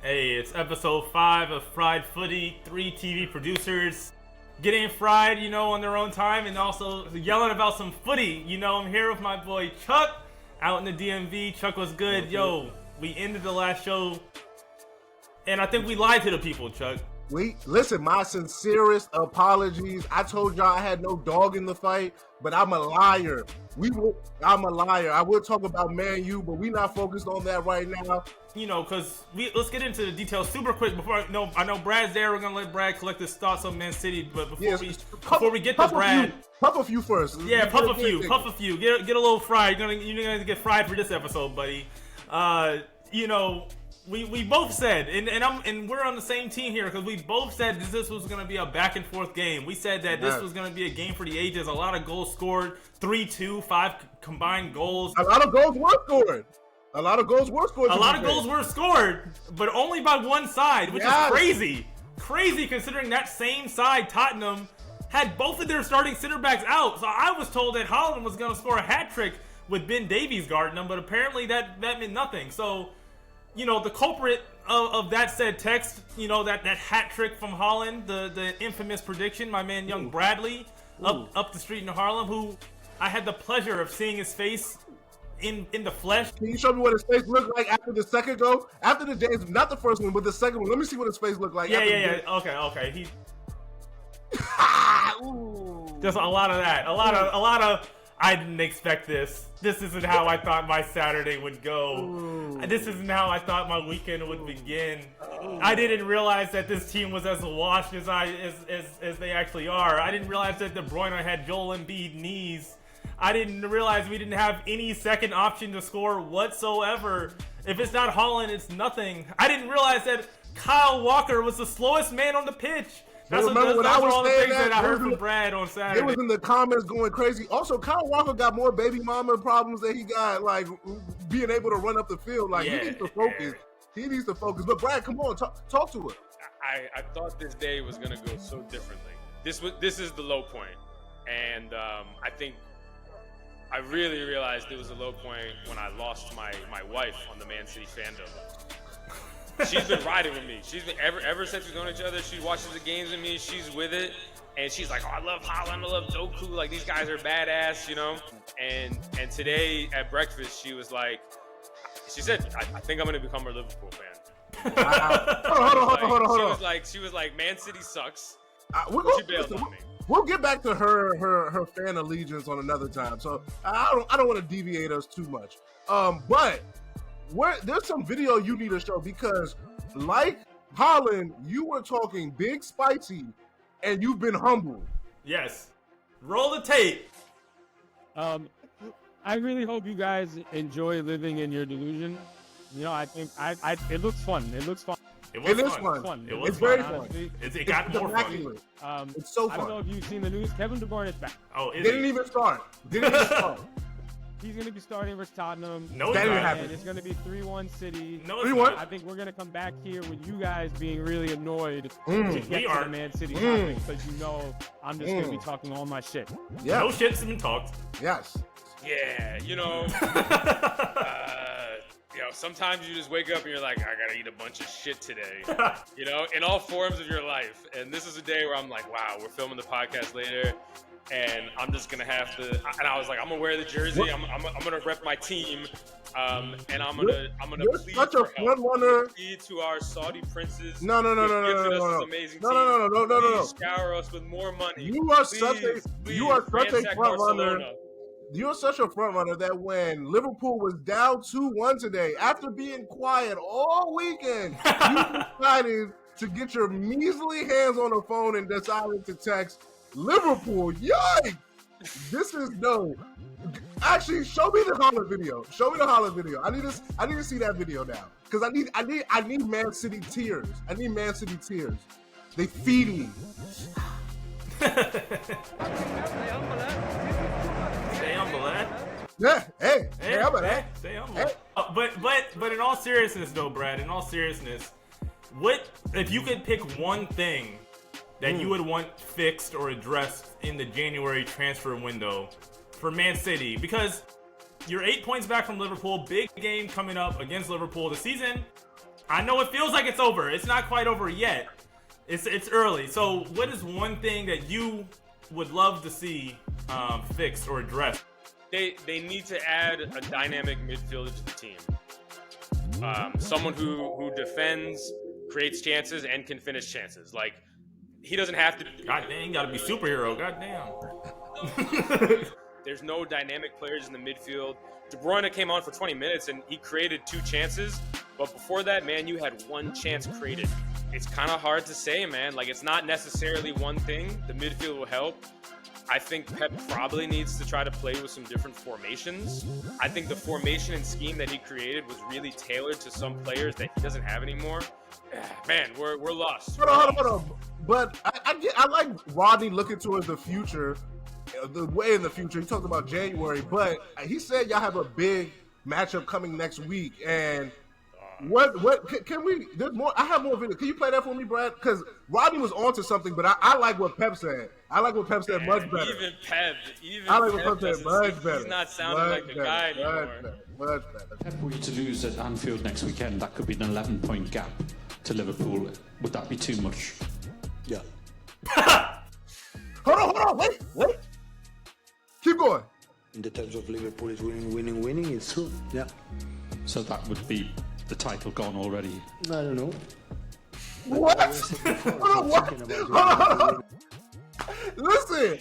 Hey, it's episode 5 of Fried Footie. 3 TV producers getting fried, on their own time, and also yelling about some footy. I'm here with my boy Chuck out in the DMV. Chuck, was good? Yo, we ended the last show, and I think we lied to the people, Chuck. Listen, my sincerest apologies. I told y'all I had no dog in the fight, but I'm a liar. I'm a liar. I will talk about Man U, but we not focused on that right now. Because let's get into the details super quick. I know Brad's there. We're gonna let Brad collect his thoughts on Man City, but before we get to Brad, puff a few first. Yeah, puff a few. Get a little fried. You're gonna get fried for this episode, buddy. We both said, and we're on the same team here because we both said this was going to be a back and forth game. We said that this was going to be a game for the ages. A lot of goals scored, 3-2, 5 combined goals. A lot of goals were scored. A lot of goals were scored, but only by one side, which is crazy. Crazy considering that same side, Tottenham, had both of their starting center backs out. So I was told that Haaland was going to score a hat trick with Ben Davies guarding him, but apparently that meant nothing. So, the culprit of that said text, that hat trick from Haaland, the infamous prediction, my man Young Bradley, up the street in Harlem, who I had the pleasure of seeing his face in the flesh. Can you show me what his face looked like after the second goal? After the James, not the first one, but the second one. Let me see what his face looked like. Yeah. Okay. He just a lot of that. A lot of. I didn't expect this. This isn't how I thought my Saturday would go. This isn't how I thought my weekend would begin. I didn't realize that this team was as washed as they actually are. I didn't realize that De Bruyne had Joel Embiid knees. I didn't realize we didn't have any second option to score whatsoever. If it's not Haaland, it's nothing. I didn't realize that Kyle Walker was the slowest man on the pitch. That's all the things that I heard from Brad on Saturday. It was in the comments going crazy. Also, Kyle Walker got more baby mama problems that he got, being able to run up the field. He needs to focus. He needs to focus. But Brad, come on, talk to us. I thought this day was going to go so differently. This is the low point. And I think I really realized it was a low point when I lost my wife on the Man City fandom. She's been riding with me. She's been ever since we've known each other. She watches the games with me. She's with it, and she's like, "Oh, I love Haaland. I love Doku. Like these guys are badass, And today at breakfast, she was like, she said, "I think I'm gonna become a Liverpool fan." Hold on. She was like, "Man City sucks." We'll get back to her fan allegiance on another time. So I don't want to deviate us too much. But. There's some video you need to show because, like Haaland, you were talking big spicy, and you've been humble. Yes, roll the tape. I really hope you guys enjoy living in your delusion. I think it looks fun. It looks fun. It is fun. It's very fun. It got more fun. It's so fun. I don't know if you've seen the news. Kevin De Bruyne is back. Oh, didn't even start. He's going to be starting versus Tottenham. No, that didn't happen. It's going to be 3-1 City. No, 3-1. I think we're going to come back here with you guys being really annoyed to get to the Man City topic because I'm just going to be talking all my shit. Yeah. No shit's been talked. Yes. Yeah, sometimes you just wake up and you're like, I gotta eat a bunch of shit today, in all forms of your life. And this is a day where I'm like, wow, we're filming the podcast later, and I'm just gonna have to. And I was like, I'm gonna wear the jersey. I'm gonna rep my team, and I'm gonna plead such a front runner. Plead to our Saudi princes. No. Shower us with more money. You are such a front runner. You're such a front runner that when Liverpool was down 2-1 today, after being quiet all weekend, you decided to get your measly hands on the phone and decided to text Liverpool. Yikes! This is no. Actually, show me the Haaland video. I need to see that video now because I need Man City tears. I need Man City tears. They feed me. Stay humble, eh? Yeah, hey, stay humble. Hey. But in all seriousness, though, Brad. In all seriousness, what if you could pick one thing that you would want fixed or addressed in the January transfer window for Man City? Because you're 8 points back from Liverpool. Big game coming up against Liverpool. The season, I know it feels like it's over. It's not quite over yet. It's early. So what is one thing that you would love to see fixed or addressed? They need to add a dynamic midfielder to the team. Someone who defends, creates chances, and can finish chances. Like, he doesn't have to. God dang, you gotta be superhero. God damn. There's no dynamic players in the midfield. De Bruyne came on for 20 minutes and he created 2 chances. But before that, man, you had 1 chance created. It's kind of hard to say, man. Like, it's not necessarily one thing. The midfield will help. I think Pep probably needs to try to play with some different formations. I think the formation and scheme that he created was really tailored to some players that he doesn't have anymore. Man, we're lost. Hold on. But I like Rodney looking towards the future, the way in the future. He talked about January, but he said y'all have a big matchup coming next week. And what can we? There's more. I have more video. Can you play that for me, Brad? Because Rodney was onto something, but I like what Pep said. I like what Pep said much better. Even Pep, I like what Pep said much better. He's not sounding like the guy anymore. Much better. Pep were you to lose at Anfield next weekend, that could be an 11-point gap to Liverpool. Would that be too much? Yeah. Hold on, wait. Keep going. In the terms of Liverpool is winning, it's true. Yeah. So that would be the title gone already. I don't know. What? Hold on. Listen.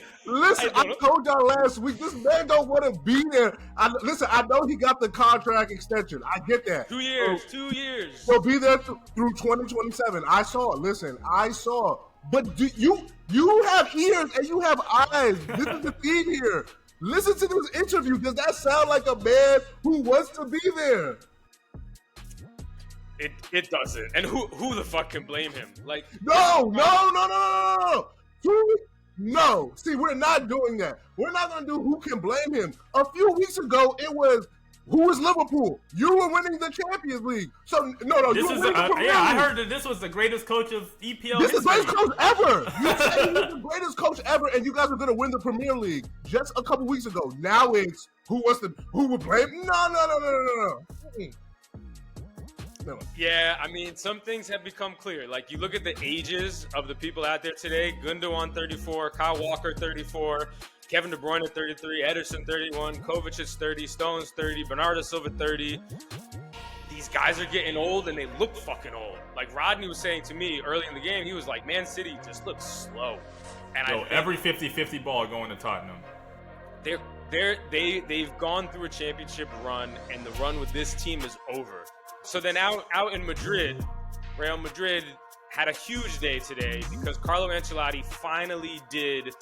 I told y'all last week, this man don't want to be there. I know he got the contract extension. I get that. 2 years. 2 years. So be there through 2027. I saw. But do you have ears and you have eyes. This is the theme here. Listen to this interview. Does that sound like a man who wants to be there? It doesn't. And who the fuck can blame him? Like, No. No. See, we're not doing that. We're not going to do who can blame him. A few weeks ago, it was who is Liverpool? You were winning the Champions League. So, no. This you is were winning the Premier League. I heard that this was the greatest coach of EPL This is the history. greatest coach ever. You said he was the greatest coach ever, and you guys are going to win the Premier League just a couple weeks ago. Now it's who would blame? No. No. Yeah, I mean, some things have become clear. Like, you look at the ages of the people out there today. Gundogan, 34. Kyle Walker, 34. Kevin De Bruyne, 33. Ederson, 31. Kovac is 30. Stones, 30. Bernardo Silva, 30. These guys are getting old, and they look fucking old. Like, Rodney was saying to me early in the game, he was like, Man City just looks slow. And every 50-50 ball going to Tottenham. They've gone through a championship run, and the run with this team is over. So then out in Madrid, Real Madrid had a huge day today because Carlo Ancelotti finally did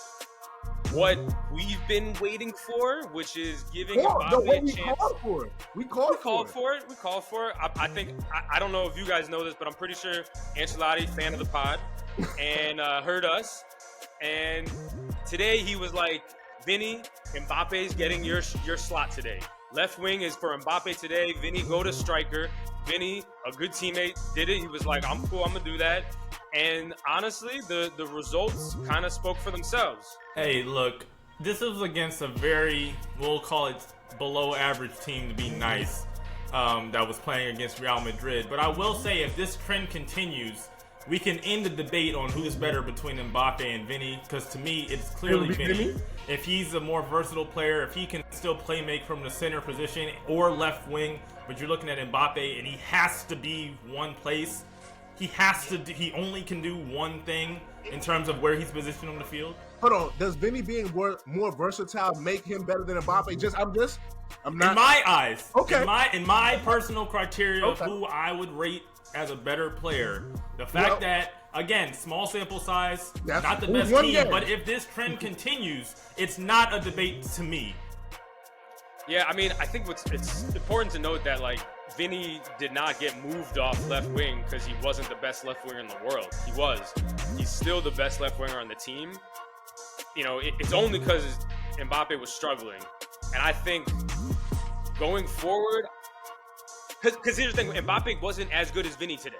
what we've been waiting for, which is giving Mbappe a chance. We called for it. I think, I don't know if you guys know this, but I'm pretty sure Ancelotti, fan of the pod, and heard us. And today he was like, Vinny, Mbappe's getting your slot today. Left wing is for Mbappe today. Vinny, go to striker. Vinny, a good teammate, did it. He was like, I'm cool, I'm going to do that. And honestly, the results kind of spoke for themselves. Hey, look, this was against a very, we'll call it below average team to be nice, that was playing against Real Madrid. But I will say, if this trend continues, we can end the debate on who's better between Mbappe and Vinny, because to me, it's clearly Vinny. If he's a more versatile player, if he can still play make from the center position or left wing, but you're looking at Mbappe and he has to be one place. He only can do one thing in terms of where he's positioned on the field. Hold on. Does Vinny being more versatile make him better than Mbappe? I'm not. In my eyes. Okay. In my personal criteria of who I would rate as a better player, the fact that, again, small sample size, not the best team, but if this trend continues, it's not a debate to me. Yeah, I mean, I think it's important to note that, like, Vinny did not get moved off left wing because he wasn't the best left winger in the world. He was. He's still the best left winger on the team. You know, it's only because Mbappe was struggling. And I think going forward, because here's the thing, Mbappe wasn't as good as Vinny today.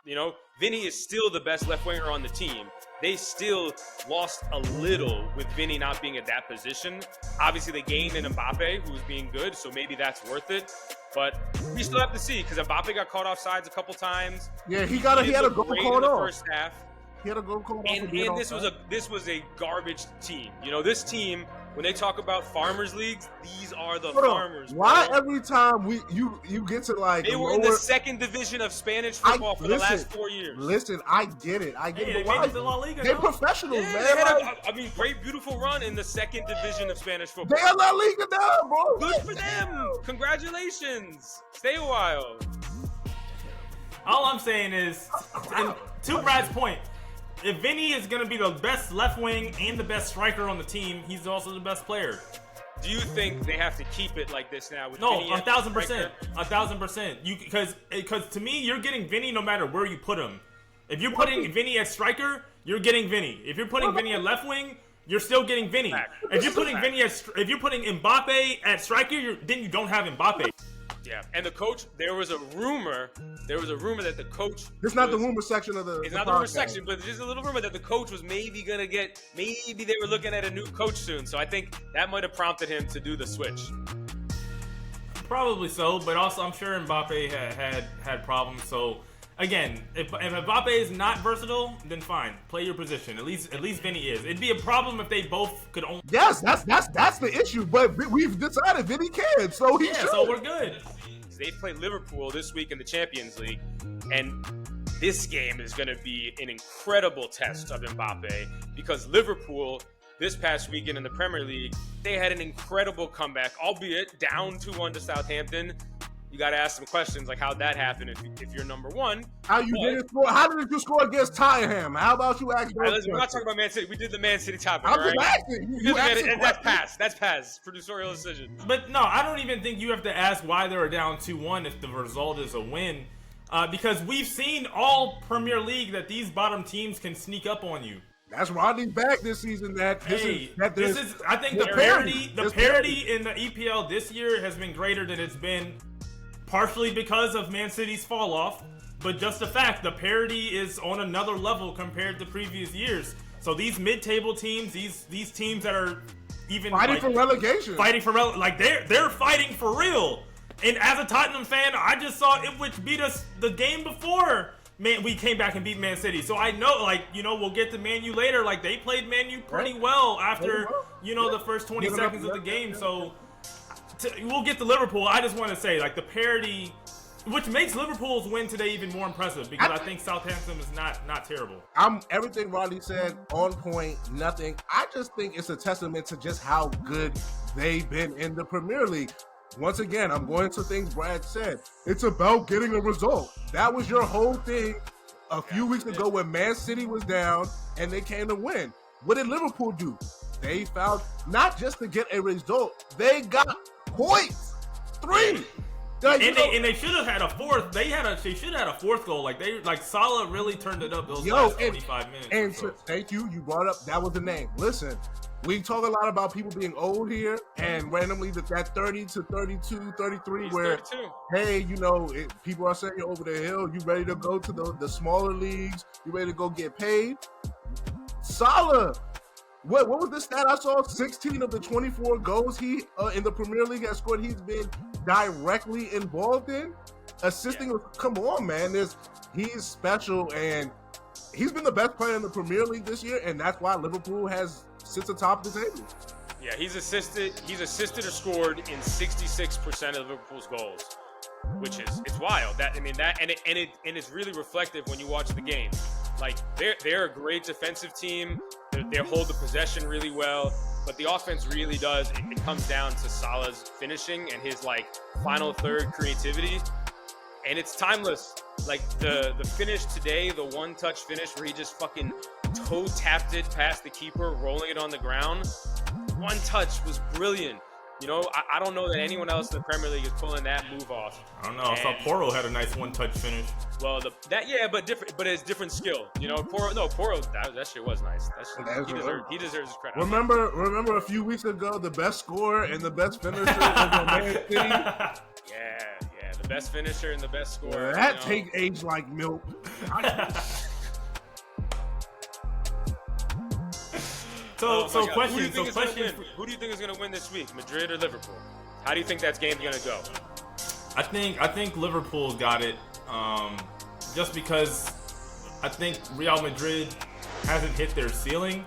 You know, Vinny is still the best left winger on the team. They still lost a little with Vinny not being at that position. Obviously, they gained in Mbappe, who was being good, so maybe that's worth it. But we still have to see, because Mbappe got caught off sides a couple times. Yeah, he had a goal called off. First half. He had a goal called off. And this was a garbage team. You know, this team, when they talk about farmers leagues, these are the farmers. Why every time you get to like they were in the second division of Spanish football for the last 4 years. Listen, I get it. Hey, they're professionals, yeah, man. Great, beautiful run in the second division of Spanish football. They are La Liga now, bro. Good for them. Congratulations. Stay a while. All I'm saying is, and to Brad's point, if Vinny is going to be the best left wing and the best striker on the team, he's also the best player. Do you think they have to keep it like this now? With No, Vinny 1,000%. 1,000%. Because to me, you're getting Vinny no matter where you put him. If you're putting Vinny at striker, you're getting Vinny. If you're putting Vinny at left wing, you're still getting Vinny. If you're putting Mbappe at striker, then you don't have Mbappe. Yeah, and the coach, there was a rumor that the coach... It's not the rumor section of the... It's not the rumor section, but there's a little rumor that the coach was maybe they were looking at a new coach soon. So I think that might have prompted him to do the switch. Probably so, but also I'm sure Mbappe had problems. So again, if Mbappe is not versatile, then fine, play your position. At least Vinny is. It'd be a problem if they both could only... Yes, that's the issue, but we've decided Vinny can, so he should. So we're good. They play Liverpool this week in the Champions League, and this game is going to be an incredible test of Mbappe, because Liverpool this past weekend in the Premier League, they had an incredible comeback, albeit down 2-1 to Southampton. You got to ask some questions like how'd that happen if you're number one. How did you score against Tottenham? How about you ask? Right, we're not talking about Man City. We did the Man City topic. I'm just asking. That's pass. Producerial decision. But no, I don't even think you have to ask why they were down 2-1 if the result is a win, because we've seen all Premier League that these bottom teams can sneak up on you. That's Rodney's back this season. I think the parity in the EPL this year has been greater than it's been. Partially because of Man City's fall off, but just the fact the parity is on another level compared to previous years. So these mid-table teams, these teams that are even fighting for relegation, they're fighting for real. And as a Tottenham fan, I just saw Ipswich beat us the game before. Man, we came back and beat Man City. So I know, we'll get to Man U later. Like, they played Man U pretty well after, the first 20 seconds of the game. So we'll get to Liverpool. I just want to say, the parity, which makes Liverpool's win today even more impressive, because I think Southampton is not terrible. Everything Rodney said, on point, nothing. I just think it's a testament to just how good they've been in the Premier League. Once again, I'm going to things Brad said. It's about getting a result. That was your whole thing a few weeks ago when Man City was down and they came to win. What did Liverpool do? They found not just to get a result, they got points. 3. And they should have had a fourth. They should have had a fourth goal. Salah really turned it up those last 25 minutes. And thank you. You brought up that was the name. Listen, we talk a lot about people being old here, and randomly that 30 to 32, 33, He's where 32. Hey, people are saying you're over the hill. You ready to go to the smaller leagues? You ready to go get paid? Salah. What was the stat I saw? 16 of the 24 goals he in the Premier League has scored, he's been directly involved in. Assisting, come on, man. He's special, and he's been the best player in the Premier League this year, and that's why Liverpool sits atop the table. Yeah, he's assisted or scored in 66% of Liverpool's goals, which it's wild. It's really reflective when you watch the game. They're a great defensive team. They hold the possession really well, but the offense really does. It comes down to Salah's finishing and his final third creativity, and it's timeless. The finish today, the one-touch finish where he just fucking toe tapped it past the keeper, rolling it on the ground. One touch was brilliant. I don't know that anyone else in the Premier League is pulling that move off. I don't know. I saw Porro had a nice one-touch finish. Well, but it's different skill. Porro, that shit was nice. He deserves his credit. Remember a few weeks ago, the best scorer and the best finisher was Man City. Yeah, the best finisher and the best scorer. That take age like milk. Question. Who do you think is going to win this week, Madrid or Liverpool? How do you think that game's going to go? I think Liverpool got it. Just because I think Real Madrid hasn't hit their ceiling.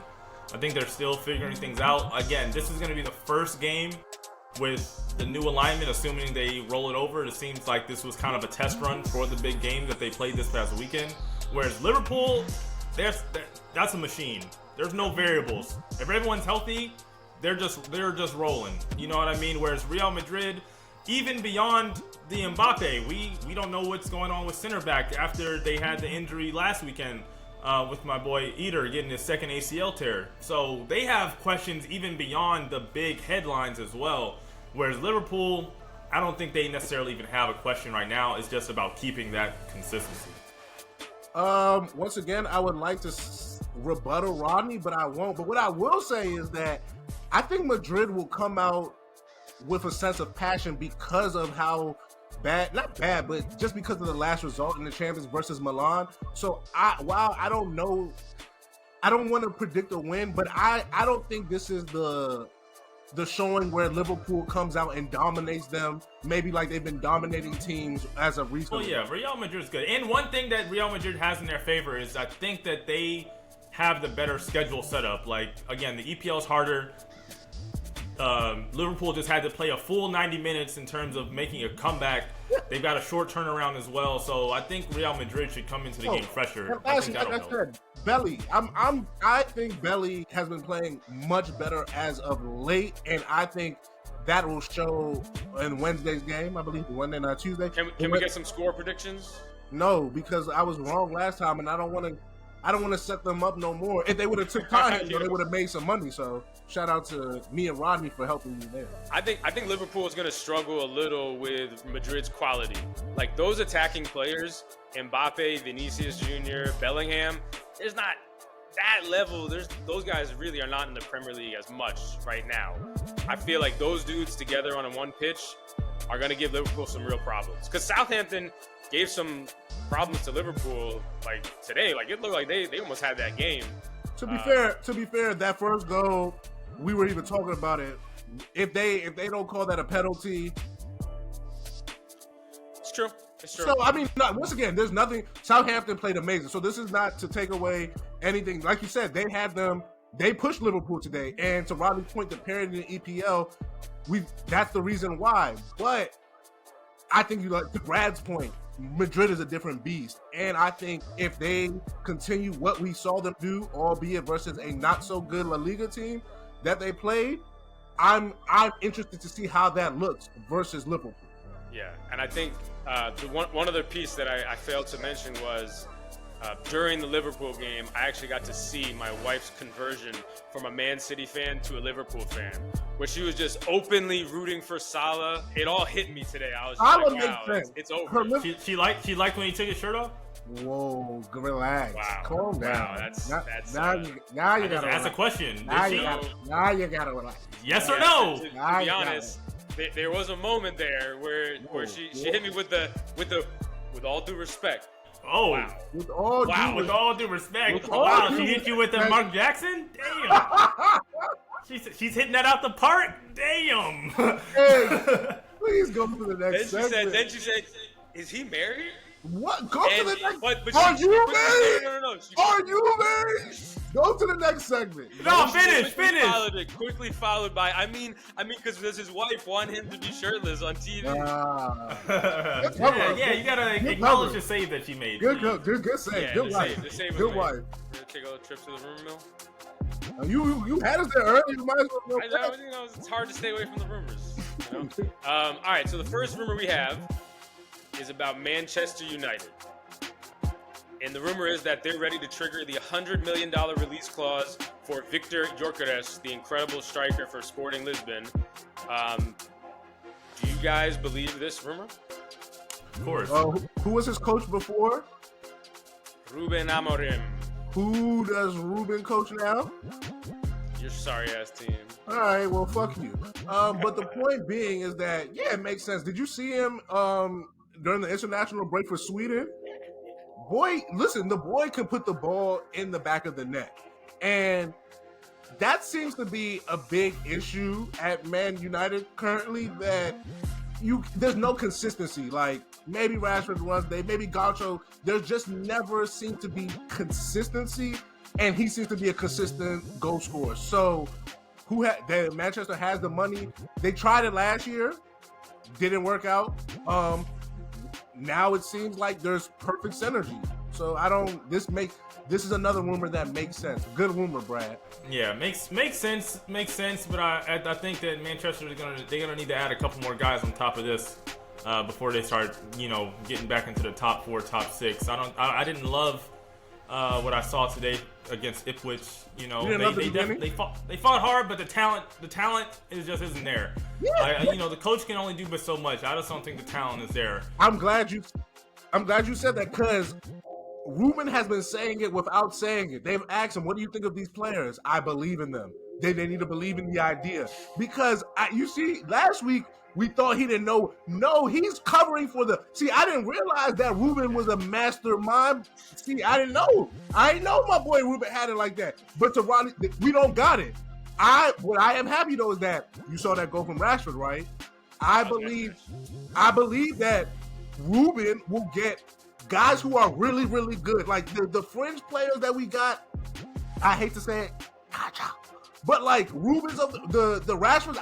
I think they're still figuring things out. Again, this is going to be the first game with the new alignment, assuming they roll it over. It seems like this was kind of a test run for the big game that they played this past weekend. Whereas Liverpool, that's a machine. There's no variables. If everyone's healthy, they're just rolling. You know what I mean? Whereas Real Madrid, even beyond the Mbappe, we don't know what's going on with center back after they had the injury last weekend with my boy Eder getting his second ACL tear. So they have questions even beyond the big headlines as well. Whereas Liverpool, I don't think they necessarily even have a question right now. It's just about keeping that consistency. Once again, I would like to rebuttal Rodney, but I won't. But what I will say is that I think Madrid will come out with a sense of passion because of how not bad, but just because of the last result in the Champions versus Milan. So while I don't know, I don't want to predict a win, but I don't think this is the showing where Liverpool comes out and dominates them, maybe like they've been dominating teams as of recently. Well, yeah, Real Madrid's good. And one thing that Real Madrid has in their favor is I think that they have the better schedule set up. Like, again, the EPL is harder. Liverpool just had to play a full 90 minutes in terms of making a comeback. They've got a short turnaround as well, so I think Real Madrid should come into the game fresher. I think that'll help. Belly, I think Belly has been playing much better as of late, and I think that will show in Wednesday's game. I believe Wednesday, not Tuesday. Can we get some score predictions? No, because I was wrong last time, and I don't want to set them up no more. If they would have took time, they would have made some money. So shout out to me and Rodney for helping me there. I think Liverpool is going to struggle a little with Madrid's quality. Like those attacking players, Mbappe, Vinicius Jr., Bellingham, there's not that level. Those guys really are not in the Premier League as much right now. I feel like those dudes together on one pitch are going to give Liverpool some real problems. Because Southampton gave some problems to Liverpool like today. Like it looked like they almost had that game. To be fair, that first goal, we were even talking about it. If they don't call that a penalty, it's true. So I mean, once again, there's nothing. Southampton played amazing. So this is not to take away anything. Like you said, they pushed Liverpool today, and to Rodney's point, the parity in the EPL, that's the reason why. But I think to Brad's point, Madrid is a different beast, and I think if they continue what we saw them do, albeit versus a not so good La Liga team that they played, I'm interested to see how that looks versus Liverpool. Yeah, and I think the one other piece that I failed to mention was during the Liverpool game, I actually got to see my wife's conversion from a Man City fan to a Liverpool fan, where she was just openly rooting for Salah. It all hit me today. I was just like, wow, it's over. She liked when he took his shirt off? Whoa, relax. Wow. Calm down. Wow, that's now you gotta ask a question. Now you gotta relax. Yes or no? To be honest, there was a moment there where she hit me with all due respect. Oh, wow. With all due respect. She hit you with the Mark Jackson? Damn. She's hitting that out the park? Damn. Hey, please go to the next segment. Then she said, is he married? What? Go to the next. Are you married? No. Are you married? Go to the next segment. No, finish. Quickly followed by, I mean, because his wife wanted him to be shirtless on TV. Yeah, you gotta acknowledge the save that she made. Good save. Yeah, good wife. Good wife. We're gonna take a trip to the rumor mill. You had us there early. You might as well go. I know, it's hard to stay away from the rumors. You know? All right, so the first rumor we have is about Manchester United. And the rumor is that they're ready to trigger the $100 million release clause for Victor Gyökeres, the incredible striker for Sporting Lisbon. Do you guys believe this rumor? Of course. Who was his coach before? Ruben Amorim. Who does Ruben coach now? Your sorry-ass team. All right, well, fuck you. But the point being is that, yeah, it makes sense. Did you see him during the international break for Sweden. Boy, listen, the boy can put the ball in the back of the net. And that seems to be a big issue at Man United currently, that there's no consistency. Like, maybe Rashford runs, maybe Gaucho. There just never seems to be consistency, and he seems to be a consistent goal scorer. So, Manchester has the money. They tried it last year, didn't work out. Now it seems like there's perfect synergy. So this is another rumor that makes sense. Good rumor, Brad. Yeah, makes sense. But I think that Manchester they're gonna need to add a couple more guys on top of this before they start, getting back into the top 4, top 6. I didn't love what I saw today against Ipswich. They fought hard, but the talent isn't there. Yeah. The coach can only do but so much. I just don't think the talent is there. I'm glad you said that, because Ruben has been saying it without saying it. They've asked him, "What do you think of these players?" I believe in them. They need to believe in the idea, because you see, last week we thought he didn't know. No, he's covering for the. See, I didn't realize that Ruben was a mastermind. See, I didn't know. I didn't know my boy Ruben had it like that. But to Ronnie, we don't got it. What I am happy though is that you saw that goal from Rashford, right? I believe that Ruben will get guys who are really, really good. Like the fringe players that we got. I hate to say it, but like Ruben's of the Rashfords,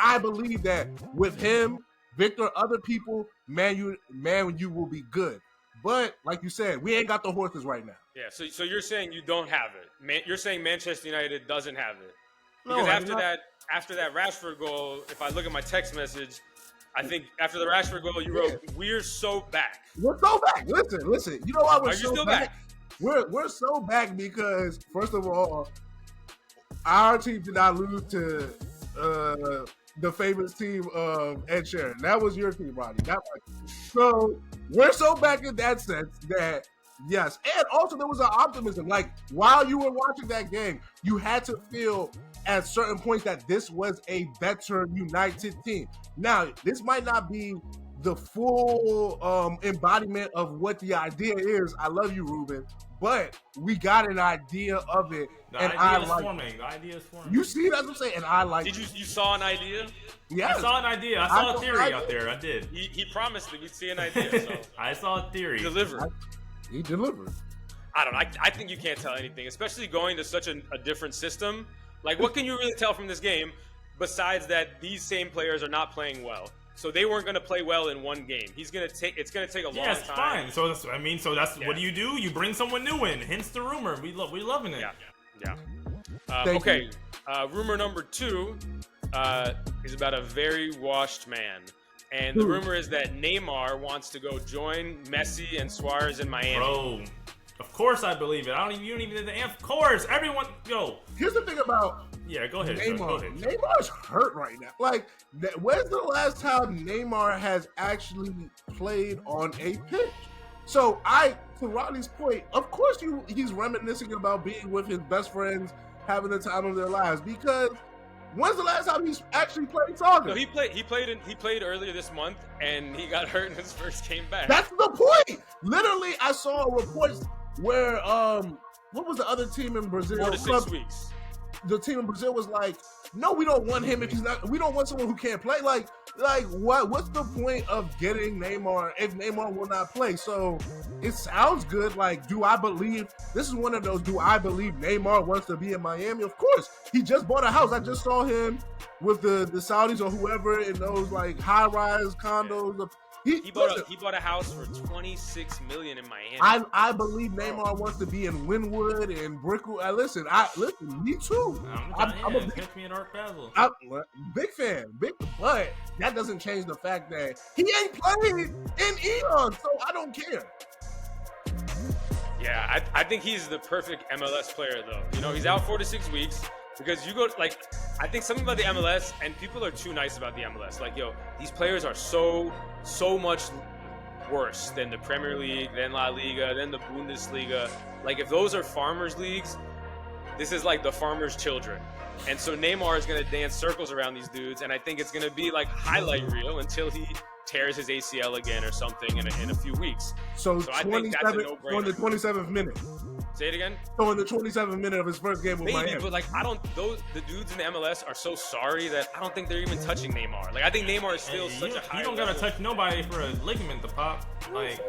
I believe that with him, Victor, other people, man, you will be good. But like you said, we ain't got the horses right now. Yeah. So you're saying you don't have it. You're saying Manchester United doesn't have it. No, because after that Rashford goal, if I look at my text message, I think after the Rashford goal, you wrote, "We're so back." We're so back. Listen. You know why we're so still back? We're so back because, first of all, our team did not lose to the famous team of Ed Sheeran. That was your team, Ronnie. So we're so back in that sense that, yes. And also there was an optimism. Like, while you were watching that game, you had to feel at certain points that this was a better United team. Now, this might not be the full embodiment of what the idea is. I love you, Ruben. But we got an idea of it. The idea is forming. You see, that's what I'm saying. And I like it. You saw an idea? Yeah. I saw an idea. I saw a theory out there. I did. He promised that we'd see an idea. So I saw a theory. He delivered. He delivered. I don't know. I think you can't tell anything, especially going to such a different system. Like, what can you really tell from this game besides that these same players are not playing well? So they weren't going to play well in one game. It's going to take a long time. Yeah, it's fine. So what do? You bring someone new in. Hence the rumor. We're loving it. Yeah. Okay. Rumor number 2 is about a very washed man. And the rumor is that Neymar wants to go join Messi and Suarez in Miami. Bro, of course I believe it. You don't even need the of course. Everyone, Here's the thing about go ahead. Neymar. Go ahead. Neymar's hurt right now. Like, when's the last time Neymar has actually played on a pitch? So to Rodney's point, of course he's reminiscing about being with his best friends, having the time of their lives. Because when's the last time he's actually played soccer? No, he played earlier this month, and he got hurt in his first game back. That's the point. Literally, I saw a report where what was the other team in Brazil? 4 to 6 weeks. The team in Brazil was like, no, we don't want him if he's not. We don't want someone who can't play. Like what? What's the point of getting Neymar if Neymar will not play? So it sounds good. Like, do I believe this is one of those? Do I believe Neymar wants to be in Miami? Of course. He just bought a house. I just saw him with the Saudis or whoever in those like high-rise condos. He bought a house for $26 million in Miami. I believe Neymar wants to be in Wynwood and Brickell. Listen, me too. I'm a big fan, but that doesn't change the fact that he ain't played in eons, so I don't care. Yeah, I think he's the perfect MLS player, though. He's out 4 to 6 weeks. Because I think something about the MLS, and people are too nice about the MLS. Like, these players are so much worse than the Premier League, than La Liga, than the Bundesliga. Like, if those are farmers' leagues, this is like the farmers' children. And so Neymar is going to dance circles around these dudes, and I think it's going to be like highlight reel until he tears his ACL again or something in a few weeks. So I think that's a 27 no-brainer. on the 27th minute. Say it again. So in the 27th minute of his first game with Maybe, Miami. but like the dudes in the MLS are so sorry that I don't think they're even touching Neymar. Like I think Neymar is still such a high. You don't gotta touch nobody for a ligament to pop. Like,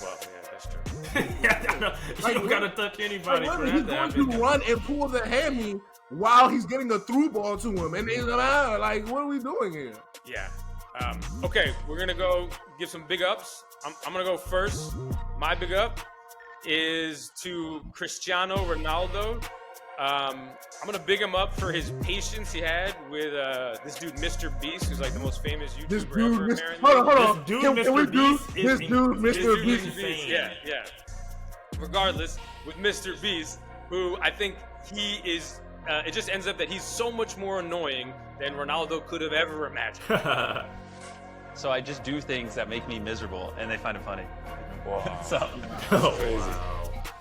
well, yeah, that's true. You don't gotta touch anybody for that He's to going happen. to run and pull the hammy while he's getting a through ball to him, and he's like, what are we doing here? Yeah. Okay, we're gonna go give some big ups. I'm gonna go first. My big up is to Cristiano Ronaldo. I'm gonna big him up for his patience he had with this dude, Mr. Beast, who's like the most famous YouTuber This dude, ever. Apparently. hold on. This dude, Can we Mr. do Beast, this dude, Mr. Beast? insane. Yeah. Regardless, with Mr. Beast, who I think he is, it just ends up that he's so much more annoying than Ronaldo could have ever imagined. So I just do things that make me miserable, and they find it funny. Wow. So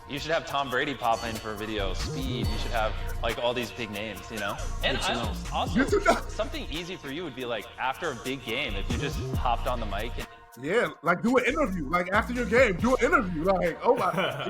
you should have Tom Brady pop in for a video. Speed. You should have like all these big names, you know. And I also something easy for you would be like after a big game, if you just hopped on the mic and. Yeah, like do an interview. Like after your game, do an interview. Like, oh my,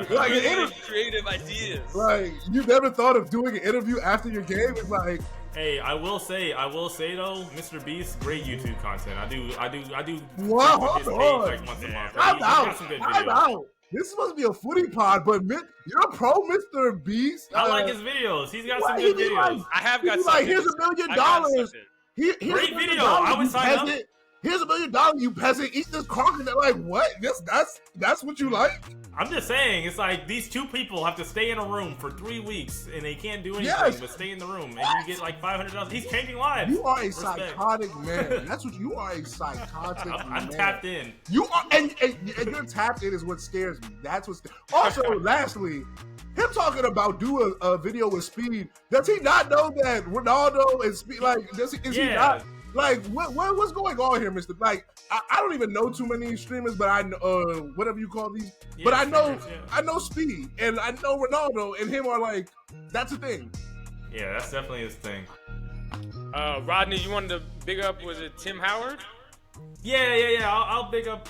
like an interview. Creative ideas. Like you never thought of doing an interview after your game? It's like, hey, I will say though, Mr. Beast, great YouTube content. I do. Wow, frequent his hold page, on. like once a month. I'm He's got some good videos. out. This must be a footy pod, but you're pro Mr. Beast. I like his videos. He's got some Why good he be videos. like- I have got He's something. like, here's $1 million. I got something. Here's Great $1 million, video. I would you sign up. peasant. Here's $1 million, you peasant. Eat this crocodile. Like what? That's what you like? I'm just saying, it's like these two people have to stay in a room for 3 weeks and they can't do anything Yes. but stay in the room, and you get like $500. He's changing lives. You are a Respect. psychotic man. That's what you are. A psychotic man. I'm tapped in. You are, and you're tapped in is what scares me. That's what. Also, lastly, him talking about do a video with Speed. Does he not know that Ronaldo is Speed? Like, is he not? Like, what's going on here, Mister? Like, I don't even know too many streamers, but I know whatever you call these. Yeah, but I know streamers, I know Speed, and I know Ronaldo, and him are like, that's a thing. Yeah, that's definitely his thing. Rodney, you wanted to big up, was it Tim Howard? Yeah. I'll big up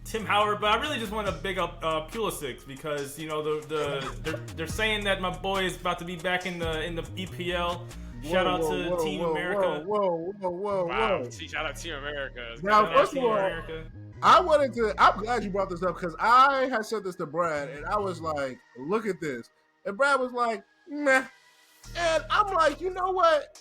Tim Howard, but I really just want to big up Pulisic because you know they're saying that my boy is about to be back in the EPL. Shout out to Team America. Whoa. Wow, shout out Team America. Now, Shout out first of Team all, America. I'm glad you brought this up because I had said this to Brad, and I was like, look at this. And Brad was like, meh. And I'm like, you know what?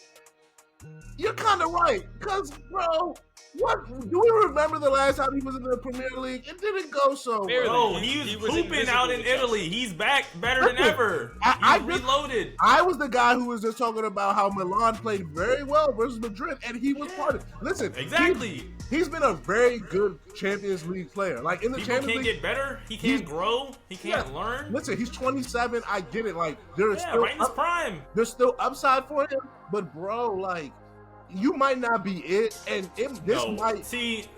You're kind of right. Because, bro, what do we remember the last time he was in the Premier League? It didn't go so well. Bro, he was hooping out in Italy. He's back better than ever. He's reloaded. I was the guy who was just talking about how Milan played very well versus Madrid, and he was part of it. Listen, Exactly. he's been a very good Champions League player. Like in the People Champions can't League, get better. He can't grow. He can't learn. Listen, he's 27. I get it. Like there's Yeah, still right in his prime. there's still upside for him, but bro, like you might not be it, and this might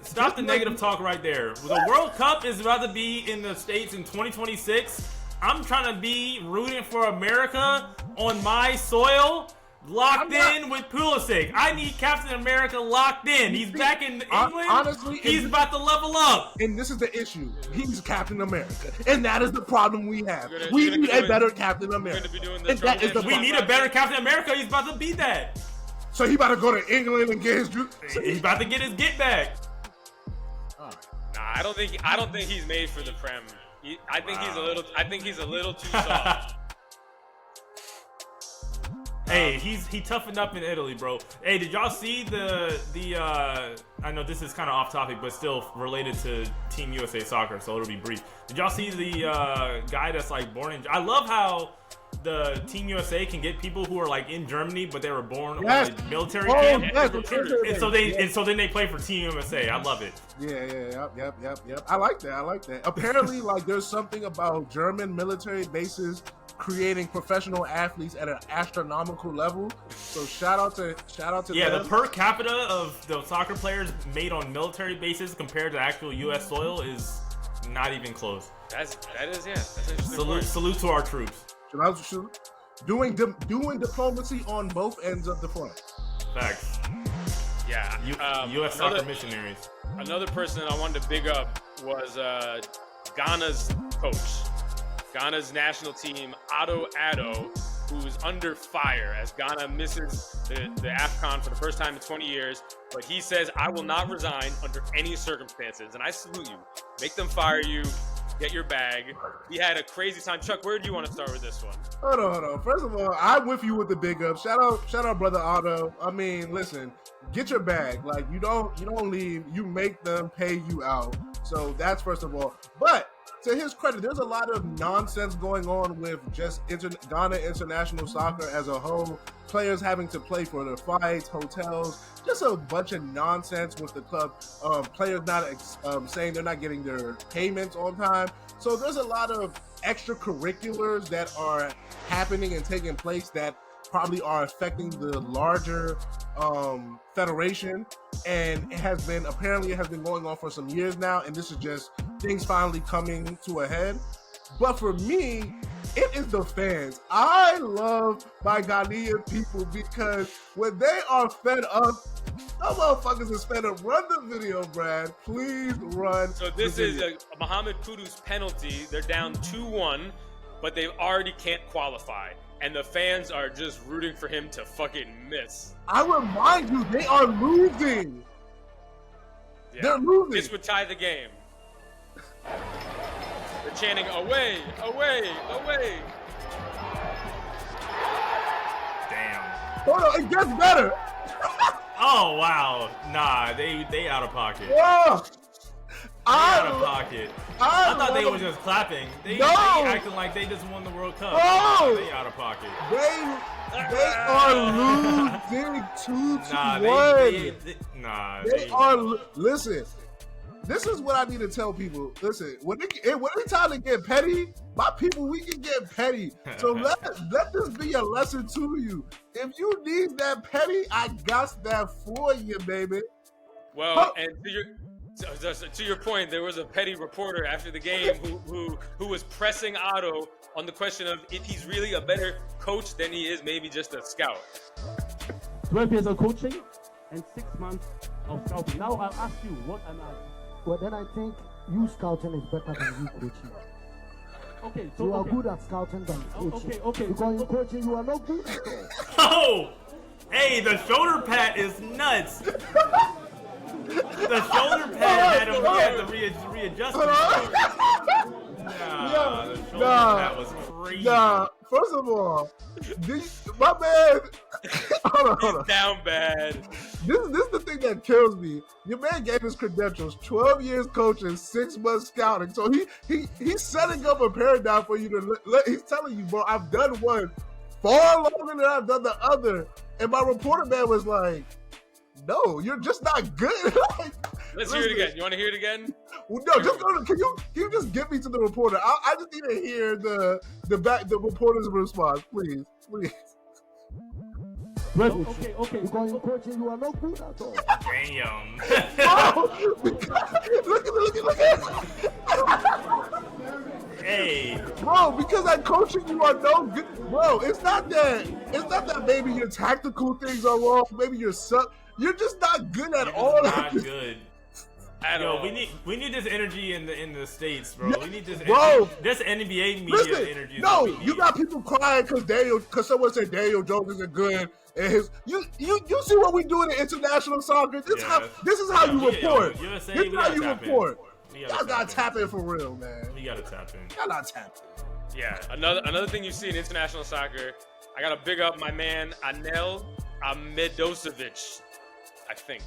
stop the negative talk right there. The World Cup is about to be in the States in 2026. I'm trying to be rooting for America on my soil, locked in with Pulisic. I need Captain America locked in. He's back in England. Honestly, he's about to level up. And this is the issue. He's Captain America, and that is the problem we have. You're We gonna need be a doing- better Captain America. be doing the And that is the We need a better Captain America. He's about to be that. So he about to go to England and get his. He's about to get his get back. Nah, I don't think he's made for the Prem. I think he's a little too soft. Hey, he toughened up in Italy, bro. Hey, did y'all see the I know this is kind of off topic, but still related to Team USA Soccer, so it'll be brief. Did y'all see the guy that's like born in? I love how the Team USA can get people who are like in Germany, but they were born on a military camp, and so then they play for Team USA. I love it. Yep. I like that. Apparently, like there's something about German military bases creating professional athletes at an astronomical level. So shout out to Yeah, them. the per capita of the soccer players made on military bases compared to actual U.S. soil is not even close. That's interesting. Salute to our troops. Doing diplomacy on both ends of the front. Facts. Yeah. U.S. soccer missionaries. Another person I wanted to big up was Ghana's coach. Ghana's national team, Ado Addo, who's under fire as Ghana misses the AFCON for the first time in 20 years. But he says, I will not resign under any circumstances. And I salute you. Make them fire you. Get your bag. He had a crazy time. Chuck, where do you want to start with this one? Hold on. First of all, I'm with you with the big up. Shout out, brother Otto. I mean, listen, get your bag. Like you don't leave. You make them pay you out. So that's first of all. But to his credit, there's a lot of nonsense going on with just Ghana international soccer as a whole. Players having to play for their flights, hotels, just a bunch of nonsense with the club. Players not saying they're not getting their payments on time. So there's a lot of extracurriculars that are happening and taking place that probably are affecting the larger federation, and it has been going on for some years now, and this is just things finally coming to a head. But for me, it is the fans. I love my Ghanaian people because when they are fed up, those motherfuckers is fed up. Run the video, Brad. Please run. So this is a Mohamed Kudus penalty. They're down 2-1, but they already can't qualify. And the fans are just rooting for him to fucking miss. I remind you, they are losing. Yeah. They're losing. This would tie the game. They're chanting, away, away, away. Damn. Hold on, it gets better. Oh, wow. Nah, they out of pocket. Whoa. Out of pocket. I thought they were just clapping. They acting like they just won the World Cup. Oh. They out of pocket. They are losing 2-1. They are. Listen, this is what I need to tell people. Listen, when it's time to get petty, my people, we can get petty. So let this be a lesson to you. If you need that petty, I got that for you, baby. Well, and to your point, there was a petty reporter after the game who was pressing Otto on the question of if he's really a better coach than he is maybe just a scout. 12 years of coaching and 6 months of scouting. Now I'll ask you, what am I? Well, then I think you scouting is better than you coaching. Okay, so you are good at scouting than coaching. Okay. Because in coaching, you are not good at all. Oh! Hey, the shoulder pat is nuts. The shoulder pad had to readjust himself. The shoulder pad was crazy. First of all, my man, hold on. Down bad. This is the thing that kills me. Your man gave his credentials, 12 years coaching, 6 months scouting. So he's setting up a paradigm for you to. He's telling you, bro, I've done one far longer than I've done the other. And my reporter man was like, no, you're just not good. Let's hear it again. You want to hear it again? Well, no, just go to, can you just get me to the reporter? I just need to hear the reporter's response, please. Okay. Because in coaching, you are not good at all. Damn. Look at Hey. Bro, because at coaching you are no good. Bro, it's not that maybe your tactical things are wrong, maybe you're just not good at all. Not good. Yo, we need this energy in the States, bro. We need this this NBA media energy. No, you got people crying because someone said Daniel Jones isn't good. And you see what we do in the international soccer. This is how you report. This is how you report. Y'all gotta tap in for real, man. We gotta tap in. Y'all gotta tap in. Yeah, another thing you see in international soccer, I gotta big up my man Anel Amedosevic, I think.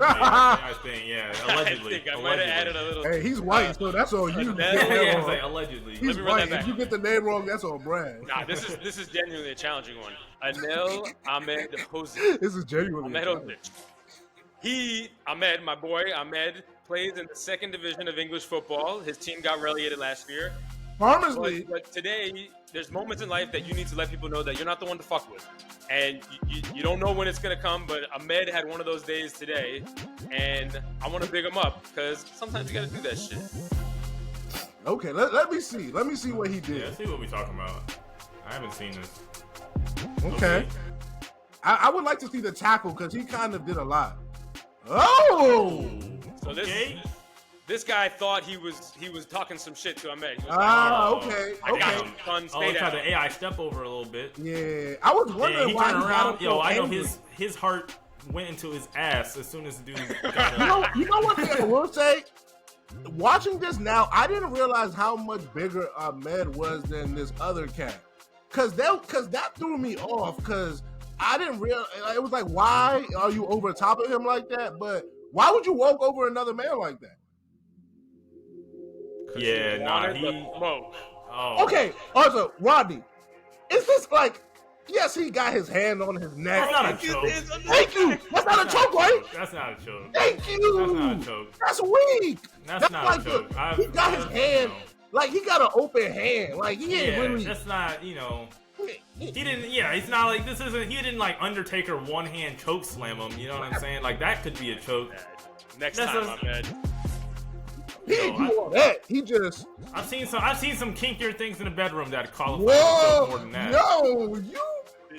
I think, yeah, allegedly. I might have added a little. Hey, he's white, so that's on you. Allegedly. He's white. If you get the name wrong, that's on Brad. Nah, this is genuinely a challenging one. Anel Amedosevic. This is genuinely. Amedosevic. My boy Ahmed, plays in the 2nd division of English football. His team got relegated last year. Harmlessly. But today, there's moments in life that you need to let people know that you're not the one to fuck with. And you don't know when it's going to come, but Ahmed had one of those days today. And I want to big him up because sometimes you got to do that shit. Okay, let me see. Let me see what he did. Yeah, see what we're talking about. I haven't seen this. Okay. I would like to see the tackle because he kind of did a lot. Oh. So this guy thought he was talking some shit to Ahmed. He was okay. I got you, son. Stay he tried down. to AI step over a little bit. Yeah, I was wondering he why turned he around. Yo, I know angry. his heart went into his ass as soon as the dude got up. You know what thing I will say? Watching this now, I didn't realize how much bigger Ahmed was than this other cat. Cause that threw me off. Cause I didn't realize. It was like, why are you over top of him like that? But why would you walk over another man like that? Yeah, nah, smoke. Okay, also, Rodney, is this like, yes, he got his hand on his neck. That's not a choke. Thank you. That's not a choke, right? That's not a choke. Thank you. That's not a choke. That's weak. That's not like a choke. He got his hand, like he got an open hand. Like he ain't really. That's not, you know. He didn't, it's not like this isn't, he didn't like Undertaker one hand choke slam him, you know what I'm saying? Like that could be a choke. Next time, Ahmed. He didn't do all that. He just. I've seen some kinkier things in the bedroom that qualify Whoa, more than that. Yo,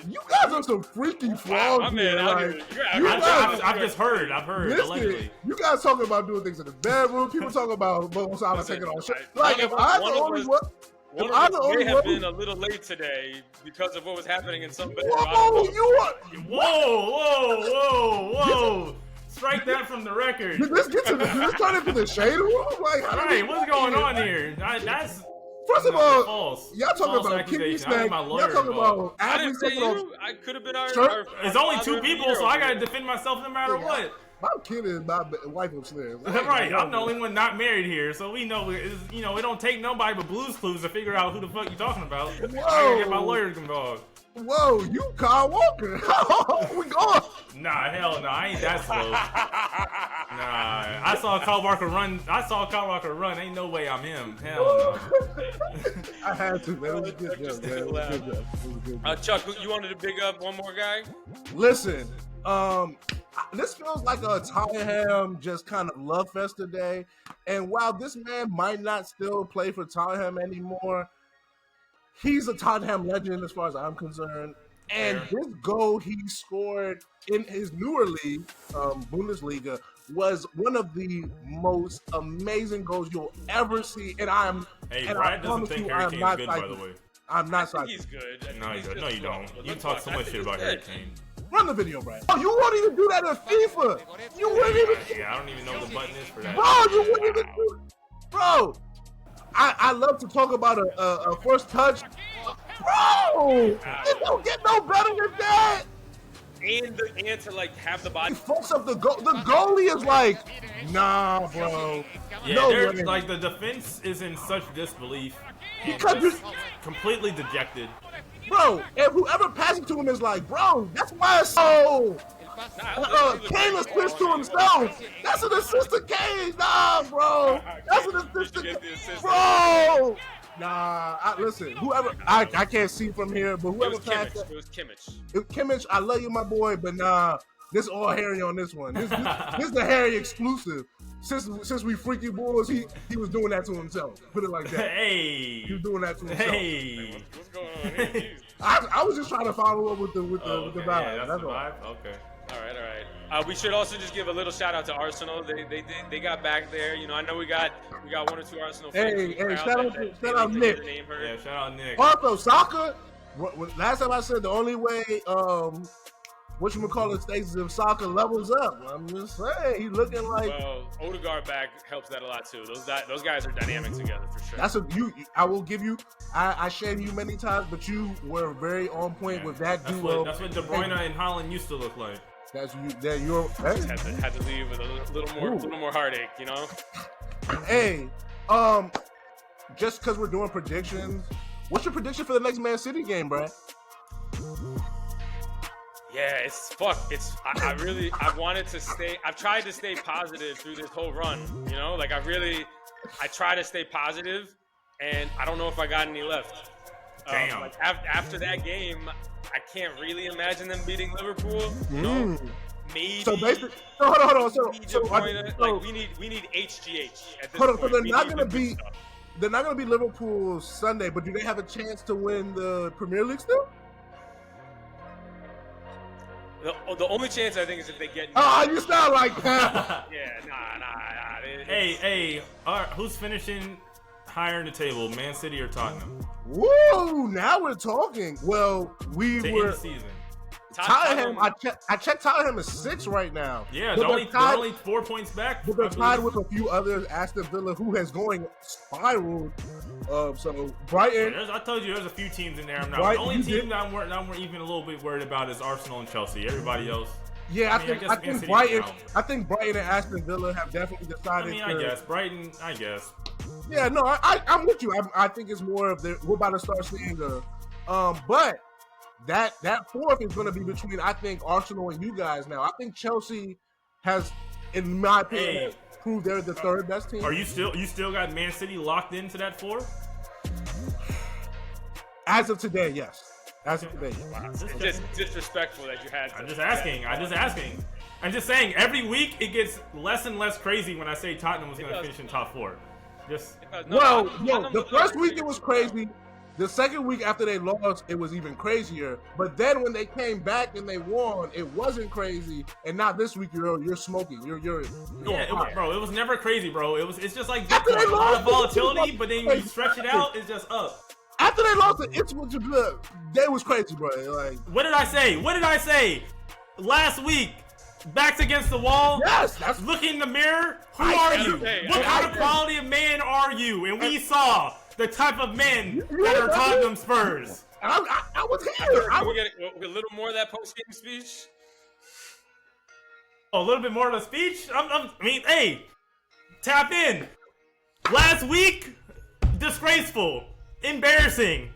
you guys are some freaky frogs. I've just heard. Listen, allegedly. You guys talking about doing things in the bedroom. People talking about both sides taking on shit. Like if I'm the only one. One of us may have been a little late today because of what was happening in some bedroom. Whoa! Strike that from the record. Did this turn into the shade room? Like, right, what's going on here? That's first of all, false. Y'all talking false about kinky snake. Y'all talking involved. about. I didn't say you. I could have been our. It's only two people, so I gotta defend myself no matter what. My kid is my wife upstairs. Right, I'm the only one not married here, so we know it don't take nobody but Blue's Clues to figure out who the fuck you talking about. I gotta get my lawyers involved. Whoa, you Kyle Walker. We going. Nah, hell no, I ain't that slow. Nah, I saw Kyle Walker run. Ain't no way I'm him. Hell no. I had to, man. It was a good job, man. It was a good job. Chuck, you wanted to big up one more guy? Listen, this feels like a Tottenham just kind of love fest today. And while this man might not still play for Tottenham anymore, he's a Tottenham legend as far as I'm concerned. And this goal he scored in his newer league, Bundesliga, was one of the most amazing goals you'll ever see. And Brad doesn't think Harry Kane's good, by the way. I'm not psyched. He's good. No, you don't. You talk so much shit about Harry Kane. Run the video, Brad. Oh, you won't even do that in FIFA. You wouldn't even. Yeah, I don't even know what the button is for that. Bro, you wouldn't even do it. Bro, I love to talk about a first touch. Bro, it don't get no better than that. And to like have the body. He fucks up the goal. The goalie is like, nah, bro. Yeah, no they're way. like the defense is in such disbelief. Because just completely dejected. Bro, and whoever passing to him is like, bro, that's why it's so. Kane is pissed to himself. That's an assist to Kane. Nah, bro. That's an assist to Kane. Bro. Nah, listen, whoever, I can't see from here, but whoever passed it was Kimmich. Kimmich, I love you, my boy, but nah, this all Harry on this one. This is the Harry exclusive. Since we freaky boys, he was doing that to himself. Put it like that. Hey. He was doing that to himself. Hey. What's going on here? I was just trying to follow up with the vibe. Yeah, that's the vibe? Okay. All right. We should also just give a little shout out to Arsenal. They got back there. You know, I know we got one or two Arsenal fans. Hey, shout out Nick. Yeah, shout out Nick. Also, soccer. Last time I said the only way whatchamacallit stays if soccer levels up. I'm just saying, he's looking like. Well, Odegaard back helps that a lot too. Those guys are dynamic together for sure. That's I will give you. I shamed you many times, but you were very on point with that duo. That's what De Bruyne and Haaland used to look like. That's you. That you're. Hey. Had to leave with a little more heartache, you know. Hey, just because we're doing predictions, what's your prediction for the next Man City game, Brad? Yeah, it's fuck. I wanted to stay. I've tried to stay positive through this whole run. You know, like I try to stay positive, and I don't know if I got any left. Damn. Like after that game, I can't really imagine them beating Liverpool. You know? Maybe. So basically, hold on. So we need HGH at this hold on. point. So they're not gonna be Liverpool Sunday, but do they have a chance to win the Premier League still? The only chance I think is if they get. You sound like that. Yeah, nah. Hey, who's finishing higher in the table, Man City or Tottenham? Woo! Now we're talking. Well, we to were. End the season. Tottenham. I checked. Tottenham is 6 right now. Yeah, they're only 4 points back. But they're tied with a few others. Aston Villa, who has going spiral. So Brighton. Yeah, I told you there's a few teams in there. The only team that I'm even a little bit worried about is Arsenal and Chelsea. Everybody else. Yeah, I think Brighton. I think Brighton and Aston Villa have definitely decided. I guess Brighton. I guess. Yeah, no, I'm with you. I think it's more of we're about to start seeing the, but that fourth is going to be between I think Arsenal and you guys now. I think Chelsea has, in my opinion, proved they're the third best team. Are you still got Man City locked into that 4? As of today, yes. As of today, yes. Wow. It's just disrespectful that you had. I'm just asking. I'm just saying. Every week it gets less and less crazy when I say Tottenham was going to finish in top 4. The first week it was crazy. The second week after they lost, it was even crazier. But then when they came back and they won, it wasn't crazy. And now this week you're smoking. You're bro. It was never crazy, bro. It's just like Bitcoin. A lot of volatility, but then when you stretch it out, it's just up. After they lost to Ipswich, they was crazy, bro. Like, what did I say? Last week, backs against the wall. Yes, look in the mirror. Who are you? What kind of quality of man are you? And we saw the type of men that are Tottenham Spurs. I was here. Can we get a little more of that post-game speech? A little bit more of the speech? Hey, tap in. Last week, disgraceful, embarrassing,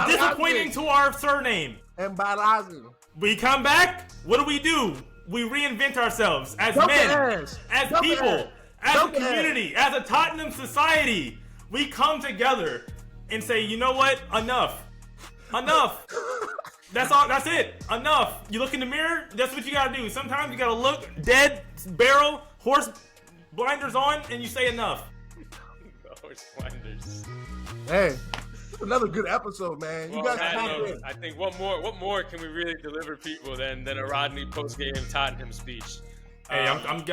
disappointing to our surname. Embarrassing. We come back, what do? We reinvent ourselves as men, as people, as a community, as a Tottenham society. We come together and say, you know what? Enough. That's all. That's it. Enough. You look in the mirror. That's what you gotta do. Sometimes you gotta look dead barrel, horse blinders on, and you say enough. Horse blinders. Hey, another good episode, man. You guys I think what more can we really deliver people than a Rodney post-game Tottenham speech? Hey, I'm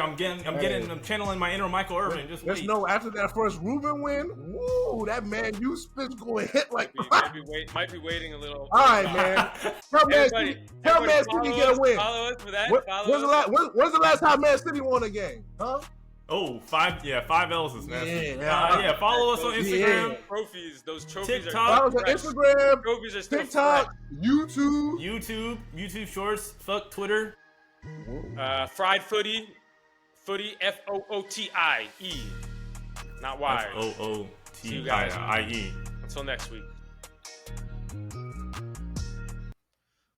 channeling my inner Michael Irvin. Just wait. No, after that first Ruben win, woo, that man, you spit's going to hit like. Might be waiting a little. All right, man. Tell Man City get a win. Follow us for that. When's the last time Man City won a game? Huh? Oh, 5 L's is nasty. Follow us on Instagram. Yeah. Those trophies TikTok. are Follow us on Instagram. Trophies are still TikTok. fresh. YouTube Shorts. Fuck Twitter. Fried Footie. Footie Footie. Not Y. Footie. Until next week.